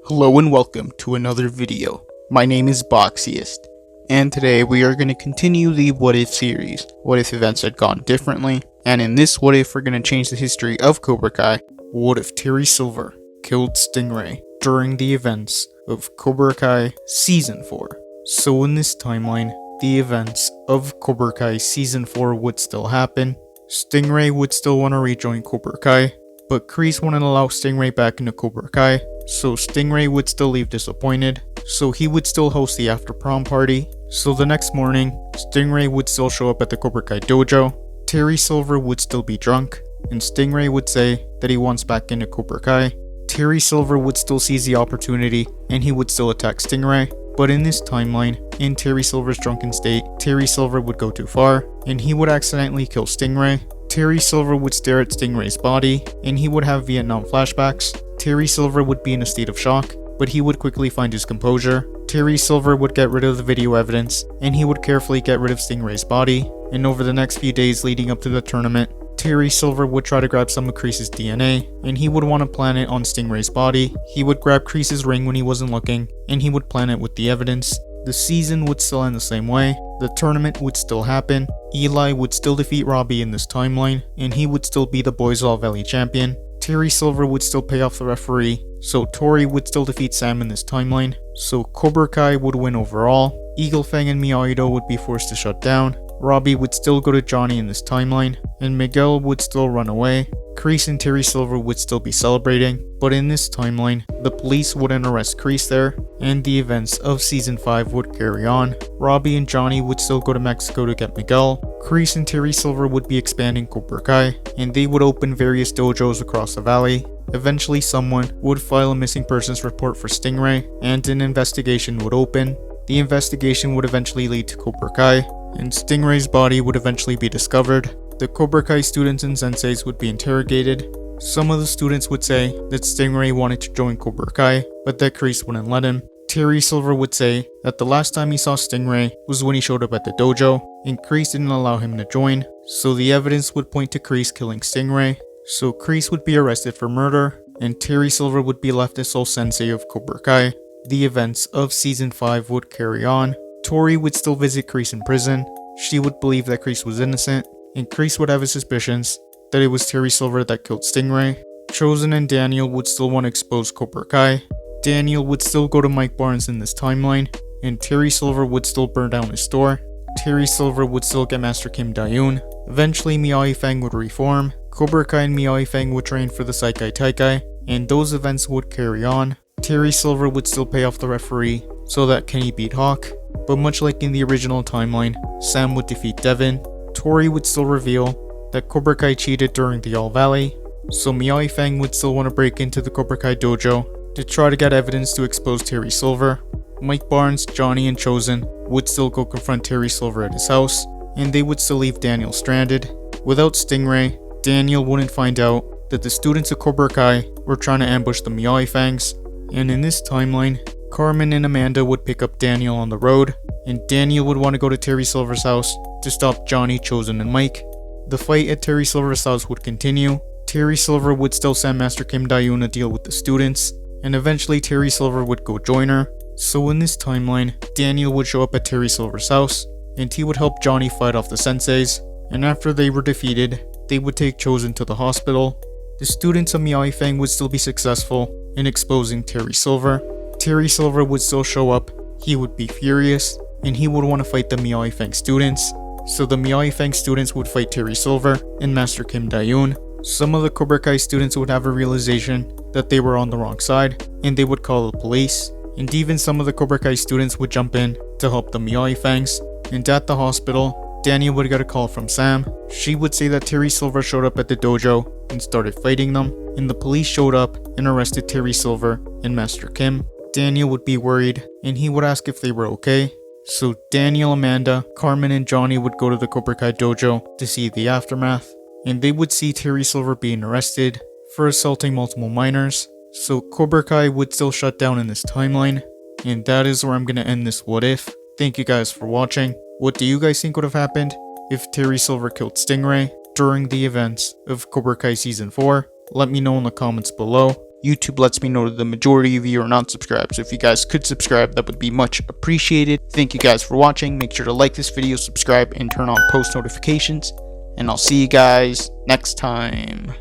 Hello and welcome to another video. My name is Boxiest, and today we are going to continue the What If series. What if events had gone differently? And in this What If, we're going to change the history of Cobra Kai. What if Terry Silver killed Stingray during the events of Cobra Kai Season 4? So in this timeline, the events of Cobra Kai Season 4 would still happen. Stingray would still want to rejoin Cobra Kai, but Kreese wouldn't allow Stingray back into Cobra Kai, so Stingray would still leave disappointed, so he would still host the after prom party. So the next morning, Stingray would still show up at the Cobra Kai dojo, Terry Silver would still be drunk, and Stingray would say that he wants back into Cobra Kai. Terry Silver would still seize the opportunity, and he would still attack Stingray. But in this timeline, in Terry Silver's drunken state, Terry Silver would go too far, and he would accidentally kill Stingray. Terry Silver would stare at Stingray's body, and he would have Vietnam flashbacks. Terry Silver would be in a state of shock, but he would quickly find his composure. Terry Silver would get rid of the video evidence, and he would carefully get rid of Stingray's body. And over the next few days leading up to the tournament, Terry Silver would try to grab some of Kreese's DNA, and he would want to plant it on Stingray's body. He would grab Kreese's ring when he wasn't looking, and he would plant it with the evidence. The season would still end the same way, the tournament would still happen, Eli would still defeat Robbie in this timeline, and he would still be the Boys All Valley champion. Terry Silver would still pay off the referee, so Tori would still defeat Sam in this timeline, so Cobra Kai would win overall. Eagle Fang and Miyagi-Do would be forced to shut down, Robbie would still go to Johnny in this timeline, and Miguel would still run away. Kreese and Terry Silver would still be celebrating, but in this timeline, the police wouldn't arrest Kreese there, and the events of Season 5 would carry on. Robbie and Johnny would still go to Mexico to get Miguel. Kreese and Terry Silver would be expanding Cobra Kai, and they would open various dojos across the valley. Eventually someone would file a missing persons report for Stingray, and an investigation would open. The investigation would eventually lead to Cobra Kai, and Stingray's body would eventually be discovered. The Cobra Kai students and senseis would be interrogated. Some of the students would say that Stingray wanted to join Cobra Kai, but that Kreese wouldn't let him. Terry Silver would say that the last time he saw Stingray was when he showed up at the dojo, and Kreese didn't allow him to join, so the evidence would point to Kreese killing Stingray. So Kreese would be arrested for murder, and Terry Silver would be left as sole sensei of Cobra Kai. The events of Season 5 would carry on. Tori would still visit Kreese in prison. She would believe that Kreese was innocent, and Kreese would have his suspicions that it was Terry Silver that killed Stingray. Chosen and Daniel would still want to expose Cobra Kai. Daniel would still go to Mike Barnes in this timeline, and Terry Silver would still burn down his store. Terry Silver would still get Master Kim Dayun. Eventually Miyagi Fang would reform. Cobra Kai and Miyagi Fang would train for the Saikai Taikai, and those events would carry on. Terry Silver would still pay off the referee so that Kenny beat Hawk, but much like in the original timeline, Sam would defeat Devin. Tori would still reveal that Cobra Kai cheated during the All Valley, so Miyagi Fang would still want to break into the Cobra Kai dojo to try to get evidence to expose Terry Silver. Mike Barnes, Johnny, and Chosen would still go confront Terry Silver at his house, and they would still leave Daniel stranded. Without Stingray, Daniel wouldn't find out that the students of Cobra Kai were trying to ambush the Miyagi Fangs, and in this timeline, Carmen and Amanda would pick up Daniel on the road, and Daniel would want to go to Terry Silver's house to stop Johnny, Chosen, and Mike. The fight at Terry Silver's house would continue. Terry Silver would still send Master Kim Dayun a deal with the students, and eventually Terry Silver would go join her. So in this timeline, Daniel would show up at Terry Silver's house, and he would help Johnny fight off the senseis, and after they were defeated, they would take Chosen to the hospital. The students of Miyagi Fang would still be successful in exposing Terry Silver. Terry Silver would still show up, he would be furious, and he would want to fight the Miyagi Fang students. So the Miyagi Fang students would fight Terry Silver and Master Kim Dayun. Some of the Cobra Kai students would have a realization that they were on the wrong side, and they would call the police. And even some of the Cobra Kai students would jump in to help the Miyagi Fangs. And at the hospital, Daniel would get a call from Sam. She would say that Terry Silver showed up at the dojo and started fighting them, and the police showed up and arrested Terry Silver and Master Kim. Daniel would be worried, and he would ask if they were okay. So Daniel, Amanda, Carmen, and Johnny would go to the Cobra Kai dojo to see the aftermath, and they would see Terry Silver being arrested for assaulting multiple minors. So Cobra Kai would still shut down in this timeline, and that is where I'm gonna end this What If. Thank you guys for watching. What do you guys think would have happened if Terry Silver killed Stingray during the events of Cobra Kai Season 4? Let me know in the comments below. YouTube lets me know that the majority of you are not subscribed, so if you guys could subscribe, that would be much appreciated. Thank you guys for watching. Make sure to like this video, subscribe, and turn on post notifications, and I'll see you guys next time.